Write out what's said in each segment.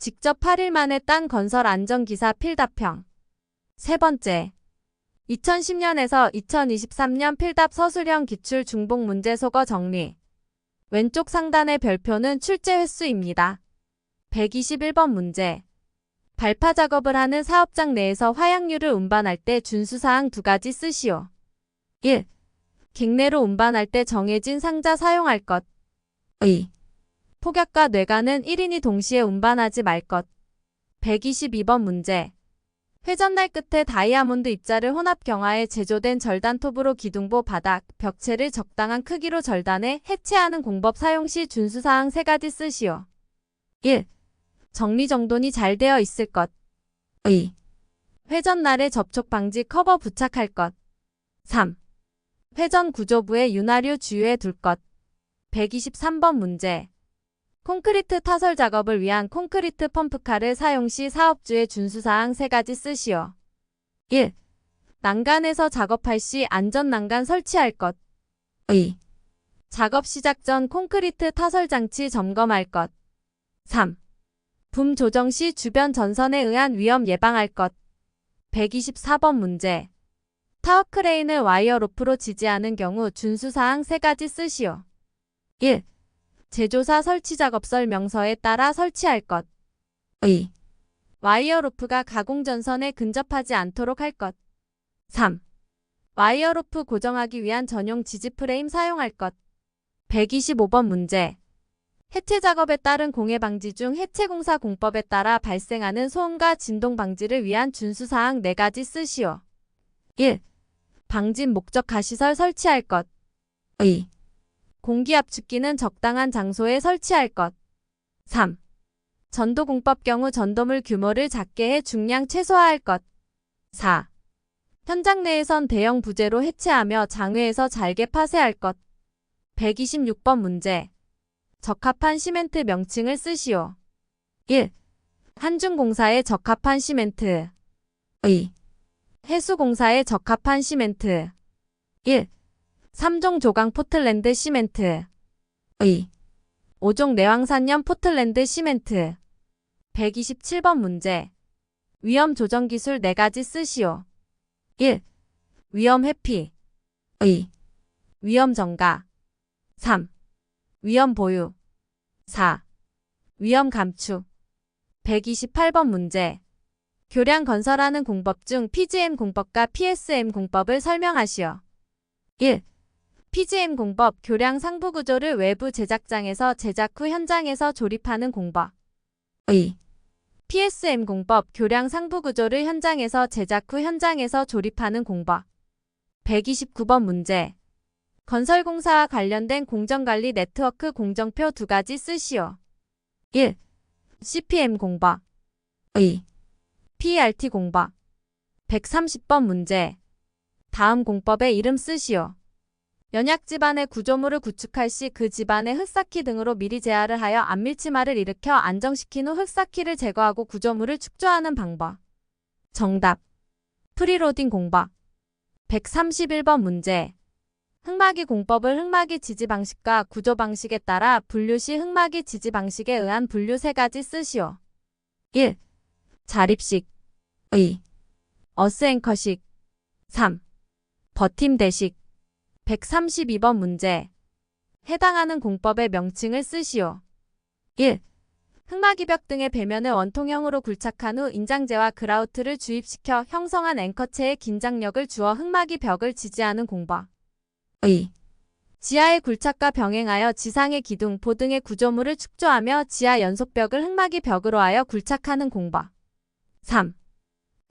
직접 8일 만에 딴 건설 안전기사 필답형. 세 번째, 2010년에서 2023년 필답 서술형 기출 중복 문제 속어 정리. 왼쪽 상단의 별표는 출제 횟수입니다. 121번 문제. 발파 작업을 하는 사업장 내에서 화약류를 운반할 때 준수사항 두 가지 쓰시오. 1. 객내로 운반할 때 정해진 상자 사용할 것. 2. 폭약과 뇌관은 1인이 동시에 운반하지 말 것. 122번 문제. 회전날 끝에 다이아몬드 입자를 혼합 경화에 제조된 절단톱으로 기둥보 바닥, 벽체를 적당한 크기로 절단해 해체하는 공법 사용 시 준수사항 세 가지 쓰시오. 1. 정리정돈이 잘 되어 있을 것. 2. 회전날에 접촉 방지 커버 부착할 것. 3. 회전 구조부에 윤활유 주유해 둘 것. 123번 문제. 콘크리트 타설 작업을 위한 콘크리트 펌프카를 사용 시 사업주의 준수사항 세 가지 쓰시오. 1. 난간에서 작업할 시 안전 난간 설치할 것. 2. 작업 시작 전 콘크리트 타설 장치 점검할 것. 3. 붐 조정 시 주변 전선에 의한 위험 예방할 것. 124번 문제. 타워 크레인을 와이어 로프로 지지하는 경우 준수사항 세 가지 쓰시오. 1. 제조사 설치 작업설 명서에 따라 설치할 것. 2. 와이어 로프가 가공 전선에 근접하지 않도록 할 것. 3. 와이어 로프 고정하기 위한 전용 지지 프레임 사용할 것. 125번 문제. 해체 작업에 따른 공해 방지 중 해체공사 공법에 따라 발생하는 소음과 진동 방지를 위한 준수사항 네 가지 쓰시오. 1. 방진 목적 가시설 설치할 것. 2. 공기 압축기는 적당한 장소에 설치할 것. 3. 전도공법 경우 전도물 규모를 작게 해 중량 최소화할 것. 4. 현장 내에선 대형 부재로 해체하며 장외에서 잘게 파쇄할 것. 126번 문제. 적합한 시멘트 명칭을 쓰시오. 1. 한중공사에 적합한 시멘트. 2. 해수공사에 적합한 시멘트. 1. 3종 조강 포틀랜드 시멘트. 2. 5종 내황산염 포틀랜드 시멘트. 127번 문제. 위험 조정 기술 4가지 쓰시오. 1. 위험 회피. 2. 위험 정가. 3. 위험 보유. 4. 위험 감축. 128번 문제. 교량 건설하는 공법 중 PGM 공법과 PSM 공법을 설명하시오. 1. PGM 공법 교량 상부 구조를 외부 제작장에서 제작 후 현장에서 조립하는 공법. 2. PSM 공법 교량 상부 구조를 현장에서 제작 후 현장에서 조립하는 공법. 129번 문제. 건설공사와 관련된 공정관리 네트워크 공정표 2가지 쓰시오. 1. CPM 공법. 2. PERT 공법. 130번 문제. 다음 공법의 이름 쓰시오. 연약 집안의 구조물을 구축할 시 그 집안의 흙쌓기 등으로 미리 제하를 하여 안밀치마를 일으켜 안정시킨 후 흙쌓기를 제거하고 구조물을 축조하는 방법. 정답. 프리로딩 공법. 131번 문제. 흙막이 공법을 흙막이 지지 방식과 구조 방식에 따라 분류 시 흙막이 지지 방식에 의한 분류 3가지 쓰시오. 1. 자립식. 2. 어스앵커식. 3. 버팀대식. 132번 문제. 해당하는 공법의 명칭을 쓰시오. 1. 흙막이벽 등의 배면을 원통형으로 굴착한 후 인장재와 그라우트를 주입시켜 형성한 앵커체에 긴장력을 주어 흙막이 벽을 지지하는 공법. 2. 지하의 굴착과 병행하여 지상의 기둥, 보 등의 구조물을 축조하며 지하 연속벽을 흙막이 벽으로 하여 굴착하는 공법. 3.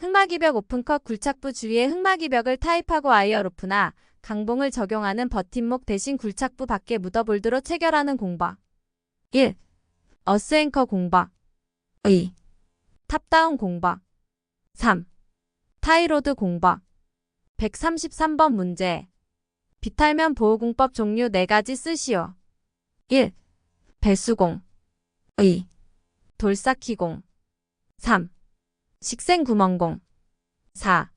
흙막이벽 오픈컷 굴착부 주위에 흙막이벽을 타입하고 와이어 로프나 강봉을 적용하는 버팀목 대신 굴착부 밖에 묻어볼드로 체결하는 공법. 1. 어스앵커 공법. 2. 탑다운 공법. 3. 타이로드 공법. 133번 문제. 비탈면 보호공법 종류 4가지 쓰시오. 1. 배수공. 2. 돌쌓기공. 3. 식생구멍공. 4.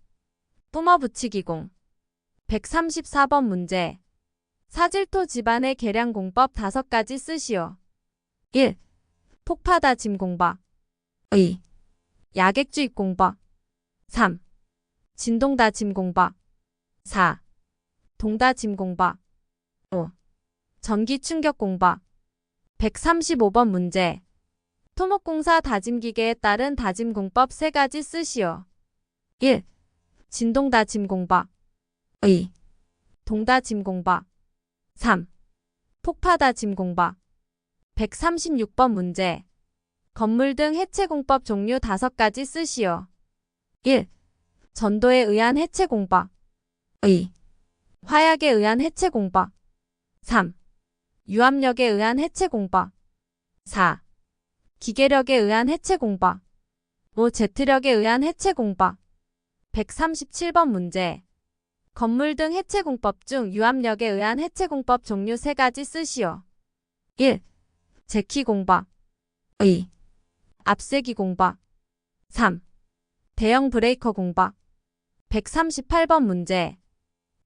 뿜어붙이기공. 134번 문제. 사질토 집안의 계량공법 5가지 쓰시오. 1. 폭파다짐 공법. 2. 야객주입 공법. 3. 진동다짐 공법. 4. 동다짐 공법. 5. 전기 충격 공법. 135번 문제. 토목공사 다짐기계에 따른 다짐공법 3가지 쓰시오. 1. 진동다짐공법. 2. 동다짐공법. 3. 폭파다짐공법. 136번 문제. 건물 등 해체공법 종류 5가지 쓰시오. 1. 전도에 의한 해체공법. 2. 화약에 의한 해체공법. 3. 유압력에 의한 해체공법. 4. 기계력에 의한 해체공법. 5. 제트력에 의한 해체공법. 137번 문제. 건물 등 해체공법 중 유압력에 의한 해체공법 종류 3가지 쓰시오. 1. 제키공법. 2. 앞세기 공법. 3. 대형 브레이커 공법. 138번 문제.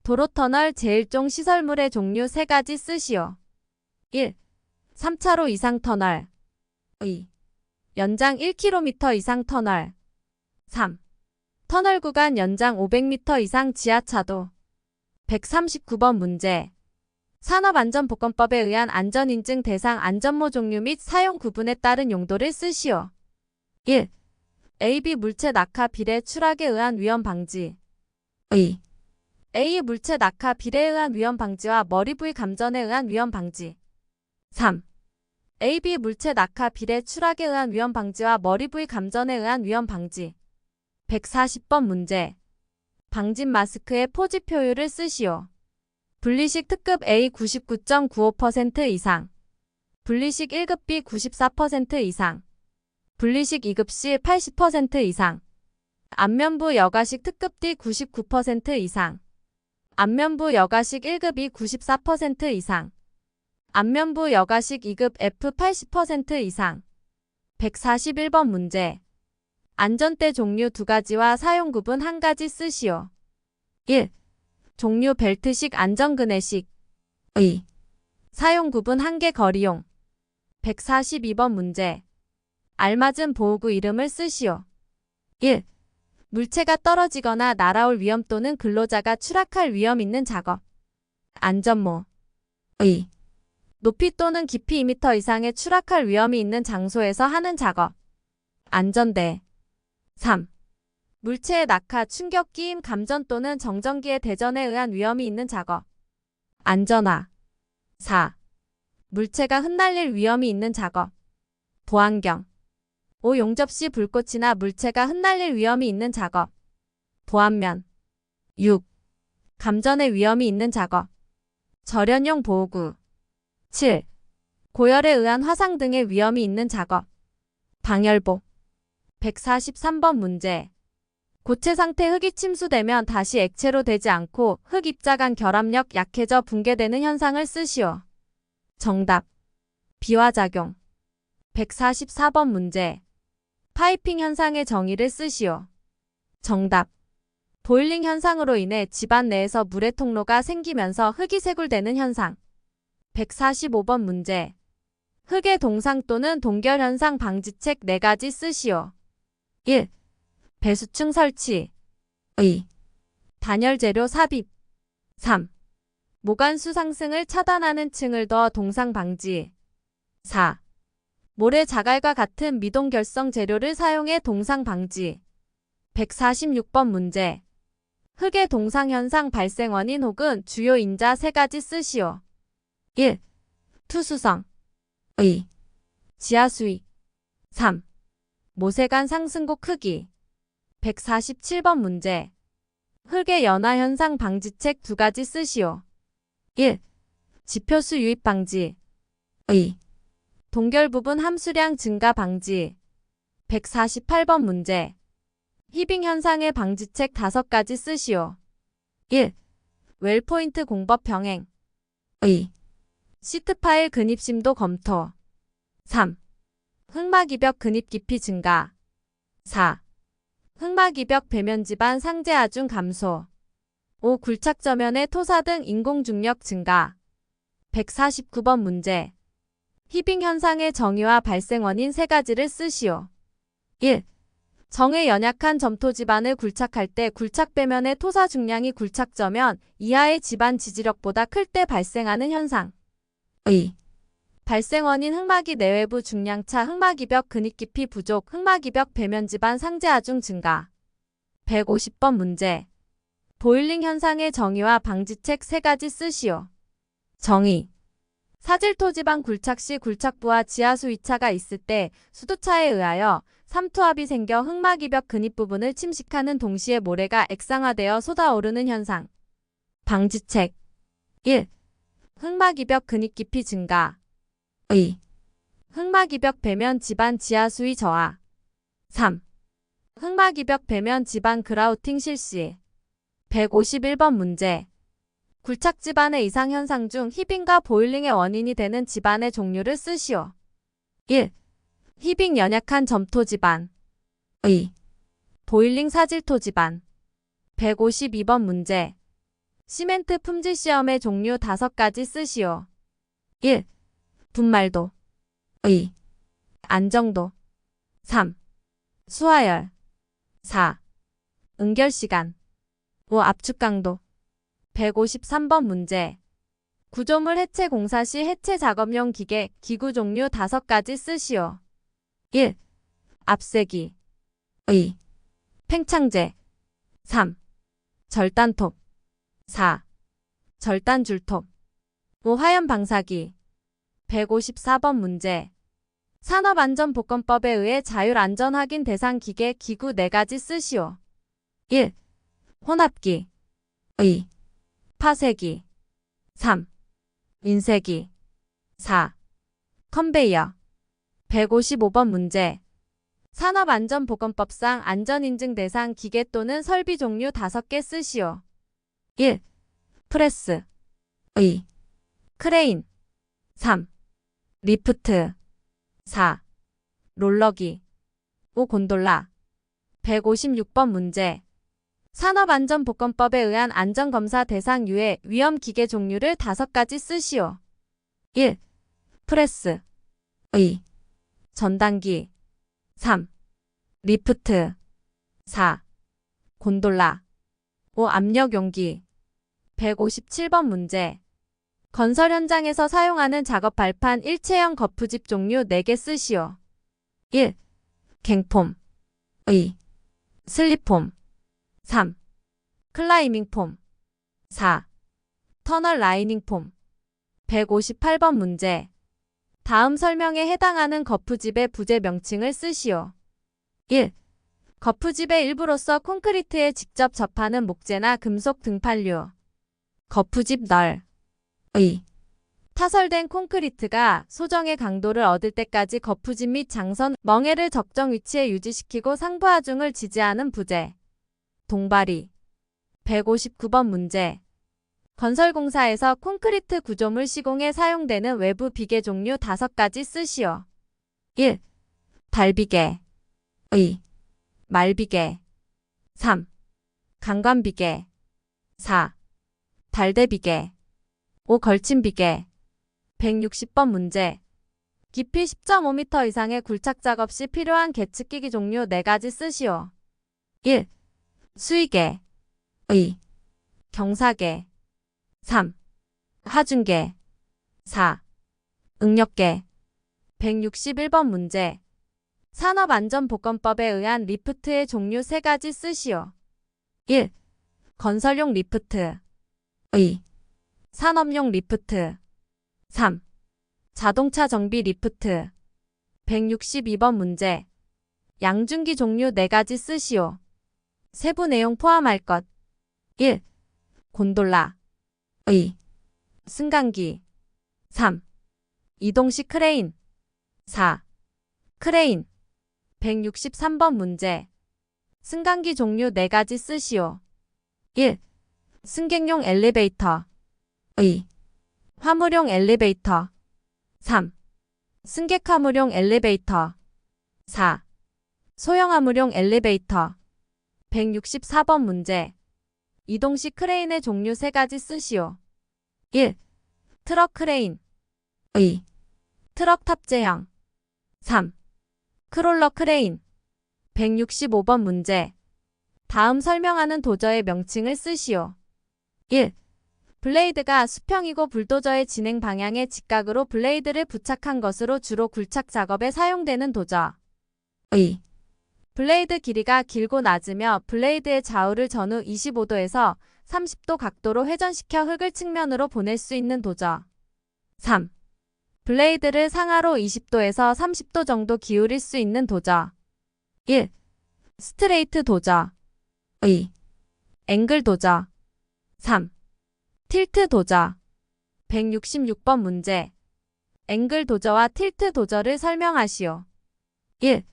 도로터널 제1종 시설물의 종류 3가지 쓰시오. 1. 3차로 이상 터널. 2. 연장 1km 이상 터널. 3. 터널 구간 연장 500m 이상 지하차도. 139번 문제. 산업안전보건법에 의한 안전인증 대상 안전모 종류 및 사용 구분에 따른 용도를 쓰시오. 1. AB 물체 낙하 비례 추락에 의한 위험 방지. 2. A 물체 낙하 비례에 의한 위험 방지와 머리 부위 감전에 의한 위험 방지. 3. AB 물체 낙하 비례 추락에 의한 위험 방지와 머리 부위 감전에 의한 위험 방지. 140번 문제. 방진 마스크의 포집 효율을 쓰시오. 분리식 특급 A 99.95% 이상. 분리식 1급 B 94% 이상. 분리식 2급 C 80% 이상. 안면부 여가식 특급 D 99% 이상. 안면부 여가식 1급 E 94% 이상. 안면부 여가식 2급 F 80% 이상. 141번 문제. 안전대 종류 2가지와 사용 구분 1가지 쓰시오. 1. 종류 벨트식 안전그네식. 2. 사용 구분 1개 거리용. 142번 문제. 알맞은 보호구 이름을 쓰시오. 1. 물체가 떨어지거나 날아올 위험 또는 근로자가 추락할 위험 있는 작업. 안전모. 2. 높이 또는 깊이 2m 이상의 추락할 위험이 있는 장소에서 하는 작업. 안전대. 3. 물체의 낙하, 충격, 끼임, 감전 또는 정전기의 대전에 의한 위험이 있는 작업. 안전화. 4. 물체가 흩날릴 위험이 있는 작업. 보안경. 5. 용접시 불꽃이나 물체가 흩날릴 위험이 있는 작업. 보안면. 6. 감전의 위험이 있는 작업. 절연용 보호구. 7. 고열에 의한 화상 등의 위험이 있는 작업. 방열복. 143번 문제. 고체 상태 흙이 침수되면 다시 액체로 되지 않고 흙 입자 간 결합력 약해져 붕괴되는 현상을 쓰시오. 정답. 비화작용. 144번 문제. 파이핑 현상의 정의를 쓰시오. 정답. 보일링 현상으로 인해 집안 내에서 물의 통로가 생기면서 흙이 쇄골되는 현상. 145번 문제. 흙의 동상 또는 동결 현상 방지책 4가지 쓰시오. 1. 배수층 설치. 2. 단열 재료 삽입. 3. 모간수 상승을 차단하는 층을 더 동상 방지. 4. 모래 자갈과 같은 미동 결성 재료를 사용해 동상 방지. 146번 문제. 흙의 동상 현상 발생 원인 혹은 주요 인자 3가지 쓰시오. 1. 투수성. 2. 지하수위. 3. 모세관 상승곡 크기. 147번 문제. 흙의 연화 현상 방지책 2가지 쓰시오. 1. 지표수 유입 방지. 2. 동결 부분 함수량 증가 방지. 148번 문제. 히빙 현상의 방지책 5가지 쓰시오. 1. 웰포인트 공법 병행. 2. 시트 파일 근입심도 검토. 3. 흙막 이벽 근입 깊이 증가. 4. 흙막 이벽 배면 지반 상재 하중 감소. 5. 굴착 저면의 토사 등 인공 중력 증가. 149번 문제. 히빙 현상의 정의와 발생 원인 3가지를 쓰시오. 1. 정에 연약한 점토 지반을 굴착할 때 굴착 배면의 토사 중량이 굴착저면 이하의 지반 지지력보다 클 때 발생하는 현상. 2. 발생 원인 흑막이 내외부 중량차 흑막이벽 근입 깊이 부족 흑막이벽 배면 지반 상재 하중 증가. 150번 문제. 보일링 현상의 정의와 방지책 3가지 쓰시오. 정의. 사질토 지방 굴착 시 굴착부와 지하수 2차가 있을 때 수도차에 의하여 삼투압이 생겨 흑막이벽 근입 부분을 침식하는 동시에 모래가 액상화되어 쏟아오르는 현상. 방지책. 1. 흑막이벽 근입 깊이 증가. 2. 흑막이벽 배면 지반 지하수의 저하. 3. 흑막이벽 배면 지반 그라우팅 실시. 151번 문제. 굴착 지반의 이상 현상 중 히빙과 보일링의 원인이 되는 지반의 종류를 쓰시오. 1. 히빙 연약한 점토 지반. 2. 보일링 사질토 지반. 152번 문제. 시멘트 품질 시험의 종류 5가지 쓰시오. 1. 분말도. 2. 안정도. 3. 수하열. 4. 응결시간. 5. 압축강도. 153번 문제. 구조물 해체 공사 시 해체 작업용 기계, 기구 종류 5가지 쓰시오. 1. 압세기. 2. 팽창제. 3. 절단톱. 4. 절단줄톱. 5. 화염방사기. 154번 문제. 산업안전보건법에 의해 자율안전확인 대상 기계, 기구 4가지 쓰시오. 1. 혼합기. 2. 파쇄기. 3. 인쇄기. 4. 컨베이어. 155번 문제. 산업안전보건법상 안전인증 대상 기계 또는 설비 종류 5개 쓰시오. 1. 프레스. 2. 크레인. 3. 리프트. 4. 롤러기. 5. 곤돌라. 156번 문제. 산업안전보건법에 의한 안전검사 대상 유해 위험기계 종류를 5가지 쓰시오. 1. 프레스. 2. 전단기. 3. 리프트. 4. 곤돌라. 5. 압력용기. 157번 문제. 건설 현장에서 사용하는 작업 발판 일체형 거푸집 종류 4개 쓰시오. 1. 갱폼. 2. 슬립폼. 3. 클라이밍폼. 4. 터널 라이닝폼. 158번 문제. 다음 설명에 해당하는 거푸집의 부재 명칭을 쓰시오. 1. 거푸집의 일부로서 콘크리트에 직접 접하는 목재나 금속 등판류. 거푸집 널. 2. 타설된 콘크리트가 소정의 강도를 얻을 때까지 거푸집 및 장선, 멍에를 적정 위치에 유지시키고 상부하중을 지지하는 부재. 동바리. 159번 문제. 건설공사에서 콘크리트 구조물 시공에 사용되는 외부 비계 종류 5가지 쓰시오. 1. 달비계. 2. 말비계. 3. 강관비계. 4. 달대비계. 5. 걸침비계. 160번 문제. 깊이 10.5m 이상의 굴착 작업 시 필요한 계측기기 종류 4가지 쓰시오. 1. 수위계. 2. 경사계. 3. 하중계. 4. 응력계. 161번 문제. 산업안전보건법에 의한 리프트의 종류 3가지 쓰시오. 1. 건설용 리프트. 2. 산업용 리프트. 3. 자동차 정비 리프트. 162번 문제. 양중기 종류 4가지 쓰시오. 세부 내용 포함할 것. 1. 곤돌라. 2. 승강기. 3. 이동식 크레인. 4. 크레인. 163번 문제. 승강기 종류 4가지 쓰시오. 1. 승객용 엘리베이터. 2. 화물용 엘리베이터. 3. 승객 화물용 엘리베이터. 4. 소형 화물용 엘리베이터. 164번 문제. 이동식 크레인의 종류 3가지 쓰시오. 1. 트럭 크레인. 2. 트럭 탑재형. 3. 크롤러 크레인. 165번 문제. 다음 설명하는 도저의 명칭을 쓰시오. 1. 블레이드가 수평이고 불도저의 진행 방향의 직각으로 블레이드를 부착한 것으로 주로 굴착 작업에 사용되는 도저. 2. 블레이드 길이가 길고 낮으며 블레이드의 좌우를 전후 25도에서 30도 각도로 회전시켜 흙을 측면으로 보낼 수 있는 도저. 3. 블레이드를 상하로 20도에서 30도 정도 기울일 수 있는 도저. 1. 스트레이트 도저. 2. 앵글 도저. 3. 틸트 도저. 166번 문제. 앵글 도저와 틸트 도저를 설명하시오. 1.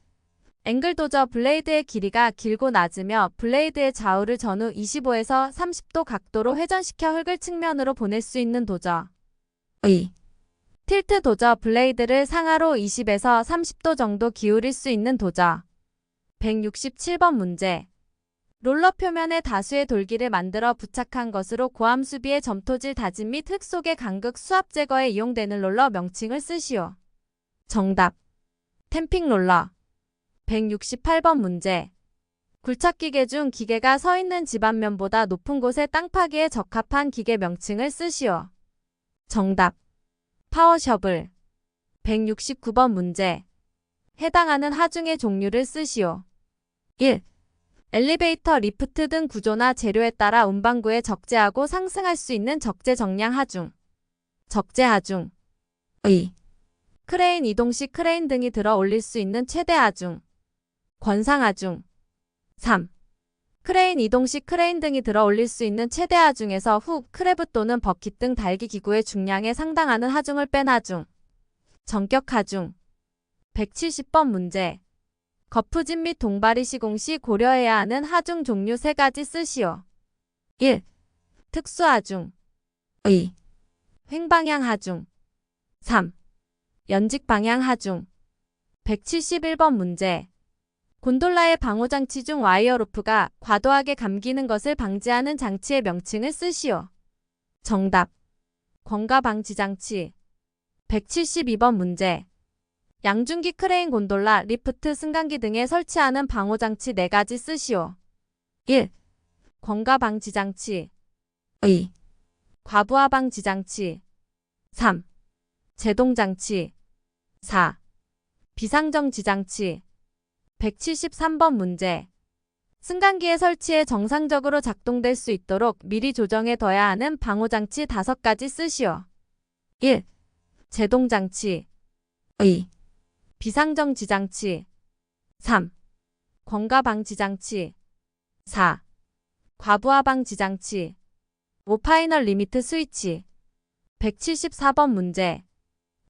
앵글 도저 블레이드의 길이가 길고 낮으며 블레이드의 좌우를 전후 25에서 30도 각도로 회전시켜 흙을 측면으로 보낼 수 있는 도저. 2. 틸트 도저 블레이드를 상하로 20에서 30도 정도 기울일 수 있는 도저. 167번 문제. 롤러 표면에 다수의 돌기를 만들어 부착한 것으로 고함 수비의 점토질 다짐 및 흙 속의 간극 수압 제거에 이용되는 롤러 명칭을 쓰시오. 정답. 템핑 롤러. 168번 문제. 굴착기계 중 기계가 서 있는 집안면보다 높은 곳의 땅 파기에 적합한 기계 명칭을 쓰시오. 정답. 파워셔블. 169번 문제. 해당하는 하중의 종류를 쓰시오. 1. 엘리베이터, 리프트 등 구조나 재료에 따라 운반구에 적재하고 상승할 수 있는 적재 정량 하중. 적재 하중. 2. 크레인, 이동 시 크레인 등이 들어 올릴 수 있는 최대 하중. 권상 하중. 3. 크레인, 이동 시 크레인 등이 들어 올릴 수 있는 최대 하중에서 후, 크레브 또는 버킷 등 달기 기구의 중량에 상당하는 하중을 뺀 하중. 전격 하중. 170번 문제. 거푸집 및 동발이 시공 시 고려해야 하는 하중 종류 3가지 쓰시오. 1. 특수하중. 2. 횡방향 하중. 3. 연직방향 하중. 171번 문제. 곤돌라의 방호장치 중 와이어 로프가 과도하게 감기는 것을 방지하는 장치의 명칭을 쓰시오. 정답. 권가방지장치. 172번 문제. 양중기 크레인, 곤돌라, 리프트, 승강기 등에 설치하는 방호장치 4가지 쓰시오. 1. 권가방지장치. 2. 과부하방지장치. 3. 제동장치. 4. 비상정지장치. 173번 문제. 승강기에 설치해 정상적으로 작동될 수 있도록 미리 조정해 둬야 하는 방호장치 5가지 쓰시오. 1. 제동장치. 2. 비상정지장치. 3. 권가방지장치. 4. 과부하방지장치. 5. 파이널 리미트 스위치. 174번 문제.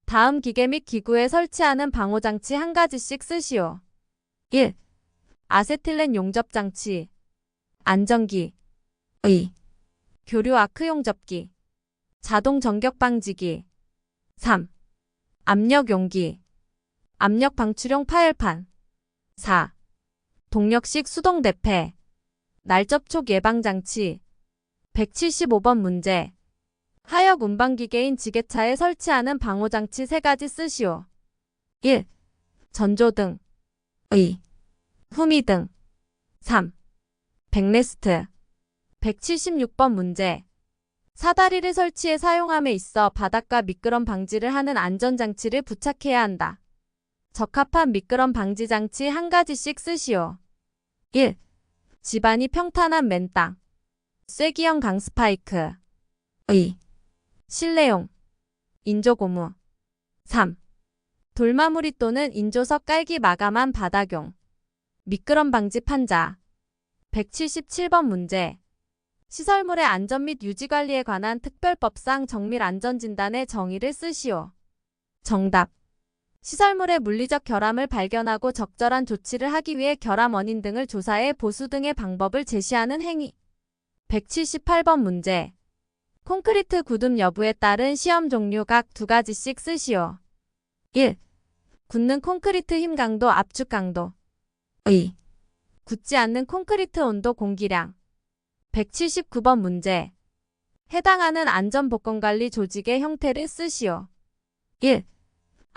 다음 기계 및 기구에 설치하는 방호장치 1가지씩 쓰시오. 1. 아세틸렌 용접장치. 안전기. 2. 교류 아크 용접기. 자동 전격 방지기. 3. 압력 용기. 압력 방출용 파열판. 4. 동력식 수동 대패. 날접촉 예방장치. 175번 문제. 하역 운반기계인 지게차에 설치하는 방호장치 3가지 쓰시오. 1. 전조등. 2. 후미등. 3. 백레스트. 176번 문제. 사다리를 설치해 사용함에 있어 바닥과 미끄럼 방지를 하는 안전장치를 부착해야 한다. 적합한 미끄럼 방지 장치 1가지씩 쓰시오. 1. 집안이 평탄한 맨땅. 쐐기형 강스파이크. 2. 실내용. 인조고무. 3. 돌마무리 또는 인조석 깔기 마감한 바닥용. 미끄럼 방지 판자. 177번 문제. 시설물의 안전 및 유지 관리에 관한 특별법상 정밀 안전진단의 정의를 쓰시오. 정답. 시설물의 물리적 결함을 발견하고 적절한 조치를 하기 위해 결함 원인 등을 조사해 보수 등의 방법을 제시하는 행위. 178번 문제. 콘크리트 굳음 여부에 따른 시험 종류 각 2가지씩 쓰시오. 1. 굳는 콘크리트 힘 강도, 압축 강도. 2. 굳지 않는 콘크리트 온도, 공기량. 179번 문제. 해당하는 안전복권관리 조직의 형태를 쓰시오. 1.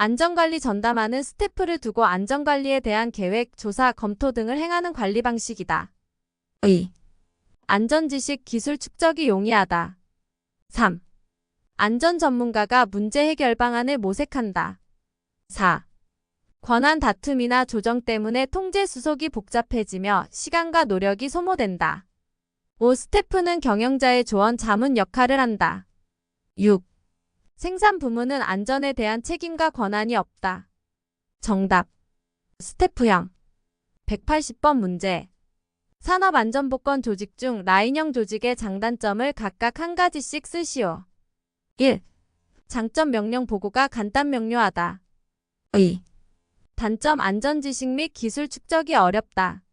안전관리 전담하는 스태프를 두고 안전관리에 대한 계획, 조사, 검토 등을 행하는 관리 방식이다. 의. 안전지식 기술 축적이 용이하다. 3. 안전 전문가가 문제 해결 방안을 모색한다. 4. 권한 다툼이나 조정 때문에 통제 수속이 복잡해지며 시간과 노력이 소모된다. 5. 스태프는 경영자의 조언 자문 역할을 한다. 6. 생산 부문은 안전에 대한 책임과 권한이 없다. 정답. 스태프형. 180번 문제. 산업안전보건 조직 중 라인형 조직의 장단점을 각각 한 가지씩 쓰시오. 1. 장점 명령 보고가 간단 명료하다. 2. 단점 안전지식 및 기술 축적이 어렵다.